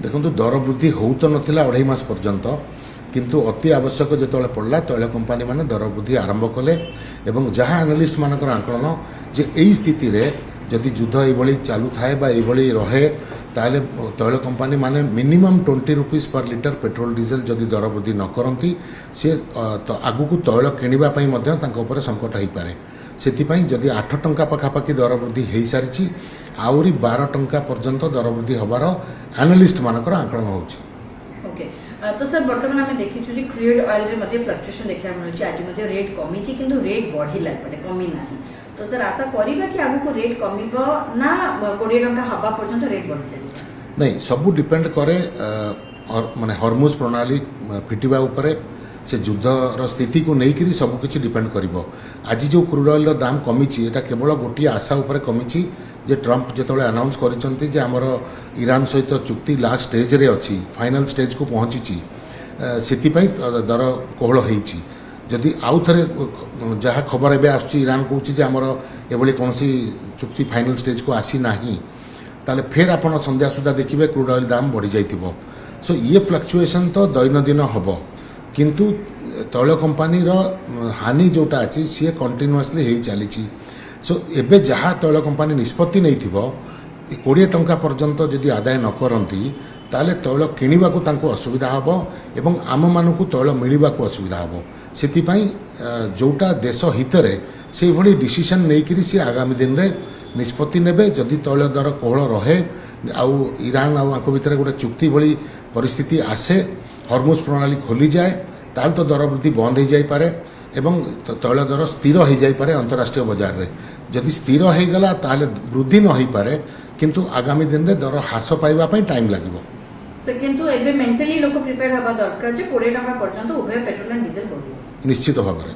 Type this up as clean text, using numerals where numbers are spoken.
देखो दर वृद्धि हो तो नाला 2.5 मास पर्यंत किंतु अति आवश्यक जो पड़ा तैल कंपानी मैंने दर वृद्धि आरंभ कले एवं जहाँ एनालिस्ट मानकर आकलन जे यही स्थिति रे जदि युद्ध ये चालू थाए रहे ताले तैल कंपानी माने minimum 20 rupees per litre petrol diesel जदि दर वृद्धि न करती सी तो आगु को तैल किणवाई संकट हो पाए से जदि 8 टंका पखापाखि दर वृद्धि हो सारी आहरी 12 टंका पर्यंत दर वृद्धि हबार एनालिस्ट मानकर आकलन होची। ओके तो सर बर्तमान आम देखी क्रूड ऑयल रे फ्लक्चुएशन देखा मिलूँ आज रेट कमी किंतु रेट बढ़िला एपटे कमी ना तो सर आशा करिबा कि आगु को रेट कमिबो ना 20 टंका हवा पर्यंत रेट बढ़ चली नहीं सबू डिपेंड करे माने हॉर्मुज प्रणाली फिटिबा उपरे से युद्धर स्थिति को लेकिन सबकिछ डिपेंड करिबो। आज जो क्रूड ऑयल दाम कमी एटा केवल गोटे आशा उपरे कमी जे ट्रंप जो अनाउंस करिसंती जे हमर ईरान सहित चुक्ति लास्ट स्टेज रे अछि फाइनल स्टेज को पहुँची से दर कोहल होईची जदि आउ थे जहाँ खबर एवं आसुची ईरान कहूँ आमर एभली कौन चुक्ति फाइनल स्टेज को आसी ना ताले फिर आपड़ संध्या सुधा देखिए क्रूड ऑयल दाम बढ़ी जाइथिबो। सो ये फ्लक्चुएशन तो दैनंदिन हम किंतु तैल कंपानी हानि जोटा अच्छी सी कंटिन्यूअसली हो चली। सो एबे जहाँ तैल कंपानी निष्पत्ति नहीं थिबो 20 टंका पर्यंत जदि आदाय न करती ताले तैल किणवाक असुविधा हम एवं आम मानक तैल मिलवाक असुविधा हम से जोटा देश हितरे से भली डिसीजन नहीं सी आगामी दिन में निष्पत्ति नेबे जदि तैल दर कोहल रहे आउ ईरान आउ भितर गोटे चुक्ति भली परिस्थिति आसे हॉर्मुज प्रणाली खोली जाए ताल तो दर वृद्धि बंद हो जाए एवं तैल दर स्थिर हो जाए अंतरराष्ट्रीय बजार में जदि स्थिर हो गला ताले वृद्धि न हो पारे किंतु आगामी दिन में दर ह्रास पाइबा टाइम लगे किंतु एबे मेंटली लोक प्रिपेयर हवा दरकार जे 20 टंका पर्यंत उभय पेट्रोल एंड डीजल बढ़ो निश्चित भाव में।